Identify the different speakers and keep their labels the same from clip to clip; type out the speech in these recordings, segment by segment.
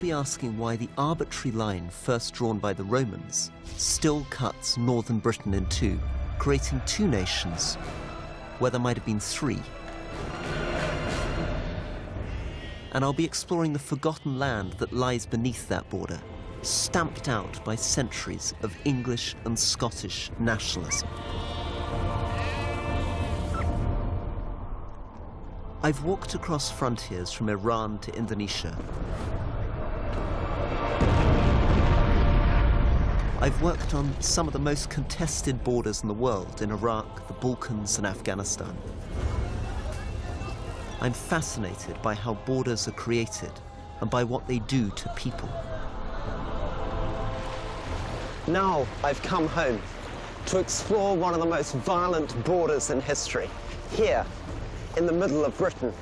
Speaker 1: Be asking why the arbitrary line first drawn by the Romans still cuts northern Britain in two, creating two nations where there might have been three. And I'll be exploring the forgotten land that lies beneath that border, stamped out by centuries of English and Scottish nationalism. I've walked across frontiers from Iran to Indonesia. I've worked on some of the most contested borders in the world, in Iraq, the Balkans, and Afghanistan. I'm fascinated by how borders are created and by what they do to people.
Speaker 2: Now I've come home to explore one of the most violent borders in history, here in the middle of Britain.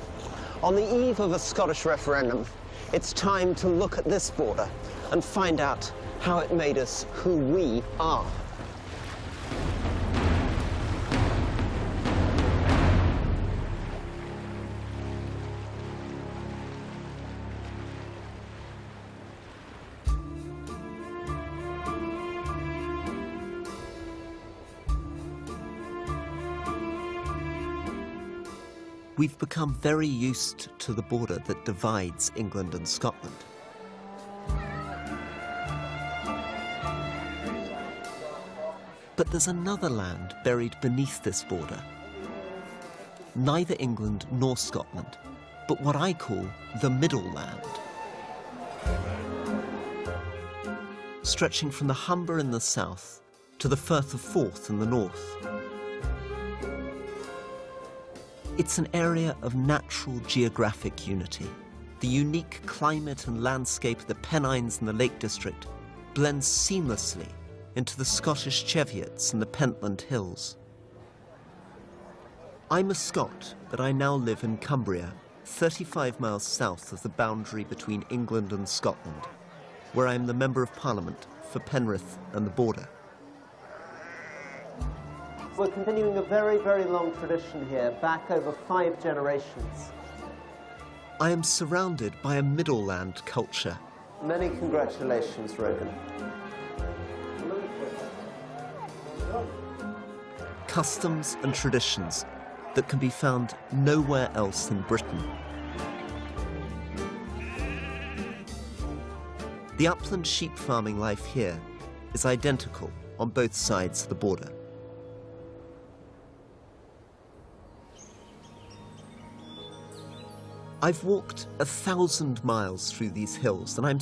Speaker 2: On the eve of a Scottish referendum, it's time to look at this border and find out how it made us who we are.
Speaker 1: We've become very used to the border that divides England and Scotland. But there's another land buried beneath this border. Neither England nor Scotland, but what I call the middle land. Stretching from the Humber in the south to the Firth of Forth in the north. It's an area of natural geographic unity. The unique climate and landscape of the Pennines and the Lake District blends seamlessly into the Scottish Cheviots and the Pentland Hills. I'm a Scot, but I now live in Cumbria, 35 miles south of the boundary between England and Scotland, where I am the Member of Parliament for Penrith and the border.
Speaker 2: We're continuing a very, very long tradition here, back over 5 generations.
Speaker 1: I am surrounded by a middle land culture.
Speaker 2: Many congratulations, Rogan.
Speaker 1: Customs and traditions that can be found nowhere else in Britain. The upland sheep farming life here is identical on both sides of the border. I've walked 1,000 miles through these hills, and I'm